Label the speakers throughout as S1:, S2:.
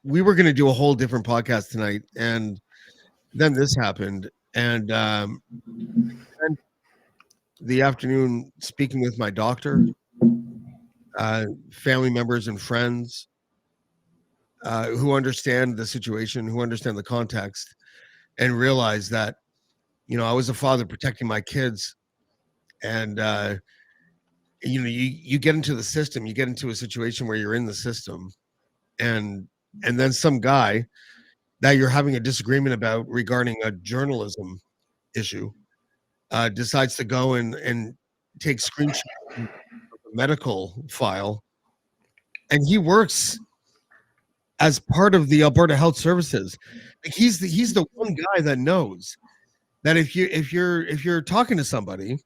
S1: we were going to do a whole different podcast tonight, and then this happened, and the afternoon speaking with my doctor, family members and friends who understand the situation, who understand the context, and realize that, I was a father protecting my kids, and you get into the system, you get into a situation where you're in the system, and then some guy that you're having a disagreement about regarding a journalism issue decides to go and take screenshots of the medical file, and he works as part of the Alberta Health Services. Like he's the one guy that knows that if you're talking to somebody,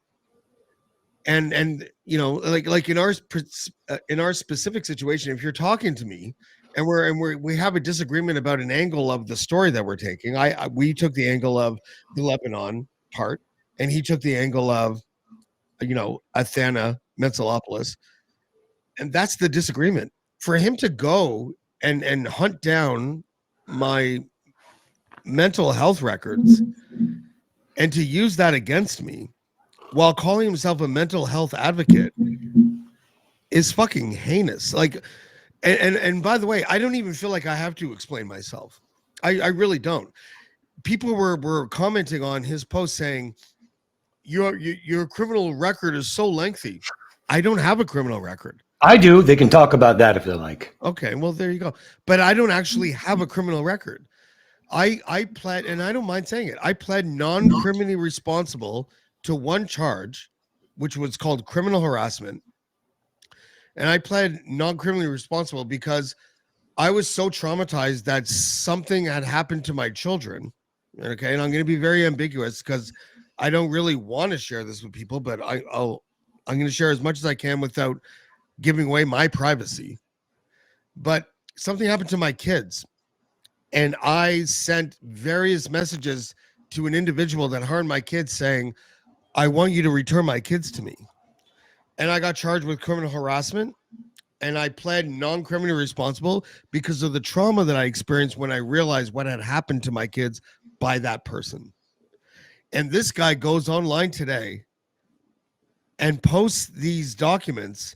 S1: and like in our specific situation, if you're talking to me and we have a disagreement about an angle of the story that we're taking, we took the angle of the Lebanon part, and he took the angle of Athena Metzelopoulos, and that's the disagreement. For him to go and hunt down my mental health records and to use that against me while calling himself a mental health advocate is fucking heinous. Like, and by the way, I don't even feel like I have to explain myself. I really don't. People were commenting on his post saying, your criminal record is so lengthy. I don't have a criminal record.
S2: I do. They can talk about that if they like.
S1: Okay, well, there you go. But I don't actually have a criminal record. I pled, and I don't mind saying it, I pled non-criminally responsible to one charge, which was called criminal harassment. And I pled non-criminally responsible because I was so traumatized that something had happened to my children. Okay, and I'm going to be very ambiguous because I don't really want to share this with people, but I'm going to share as much as I can without giving away my privacy. But something happened to my kids, and I sent various messages to an individual that harmed my kids saying, I want you to return my kids to me. And I got charged with criminal harassment, and I pled non-criminally responsible because of the trauma that I experienced when I realized what had happened to my kids by that person. And this guy goes online today and posts these documents,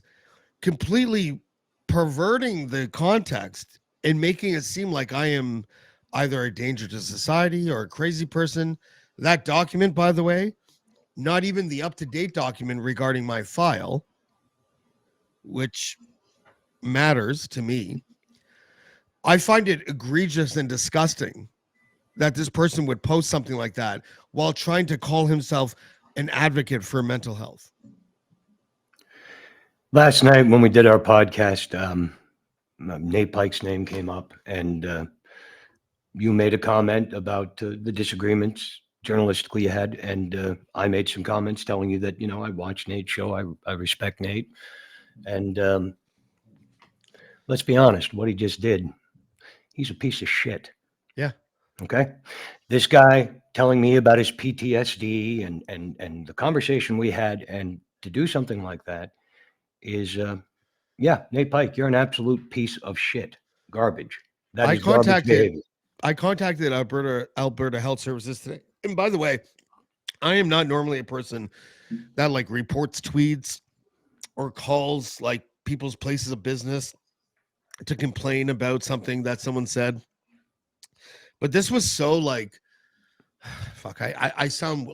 S1: completely perverting the context and making it seem like I am either a danger to society or a crazy person. That document, by the way, not even the up-to-date document regarding my file, which matters to me. I find it egregious and disgusting that this person would post something like that while trying to call himself an advocate for mental health.
S2: Last night when we did our podcast, Nate Pike's name came up, and you made a comment about the disagreements journalistically you had, and I made some comments telling you that, I watched Nate's show. I respect Nate. And let's be honest, what he just did, he's a piece of shit.
S1: Yeah.
S2: Okay. This guy telling me about his PTSD and the conversation we had, and to do something like that is, Nate Pike, you're an absolute piece of shit. Garbage. That is garbage behavior.
S1: I contacted Alberta Health Services today. And by the way, I am not normally a person that like reports tweets or calls like people's places of business to complain about something that someone said. But this was so like, fuck, I sound,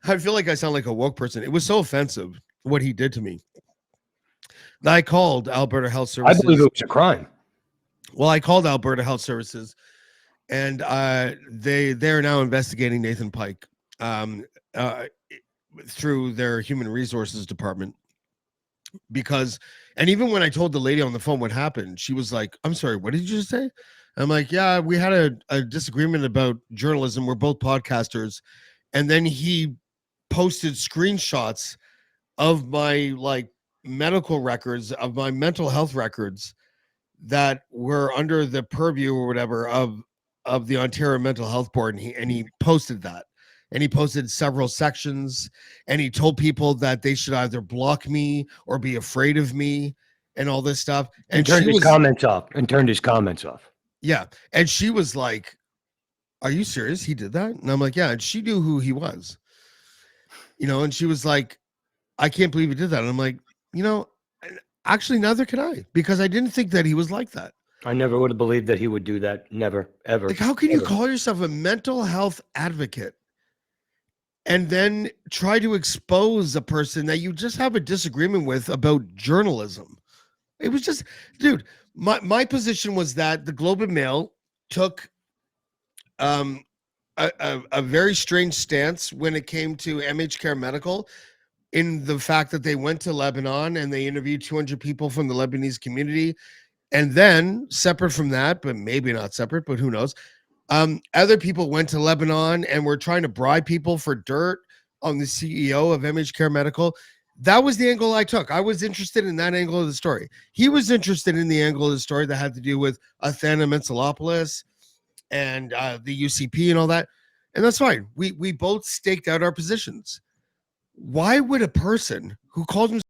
S1: I feel like I sound like a woke person. It was so offensive what he did to me. I called Alberta Health Services.
S2: I believe it was a crime.
S1: Well, I called Alberta Health Services, and they're now investigating Nathan Pike through their human resources department. Because, and even when I told the lady on the phone what happened, she was like, I'm sorry, what did you just say? I'm like, yeah, we had a disagreement about journalism. We're both podcasters. And then he posted screenshots of my like medical records, of my mental health records that were under the purview or whatever of the Ontario Mental Health Board. And he posted that. And he posted several sections, and he told people that they should either block me or be afraid of me and all this stuff. And
S2: turned his comments off.
S1: Yeah. And she was like, "Are you serious? He did that?" And I'm like, "Yeah." And she knew who he was, and she was like, "I can't believe he did that." And I'm like, actually, neither can I, because I didn't think that he was like that.
S2: I never would have believed that he would do that. Never, ever.
S1: Like, how can you
S2: ever.
S1: call yourself a mental health advocate and then try to expose a person that you just have a disagreement with about journalism? It was just, dude, my position was that the Globe and Mail took um a very strange stance when it came to MH Care Medical, in the fact that they went to Lebanon and they interviewed 200 people from the Lebanese community. And then, separate from that, but maybe not separate, but who knows, other people went to Lebanon and were trying to bribe people for dirt on the CEO of MH Care Medical. That was the angle I took. I was interested in that angle of the story. He was interested in the angle of the story that had to do with Athena Mentzelopoulos and the UCP and all that. And that's fine. We both staked out our positions. Why would a person who calls himself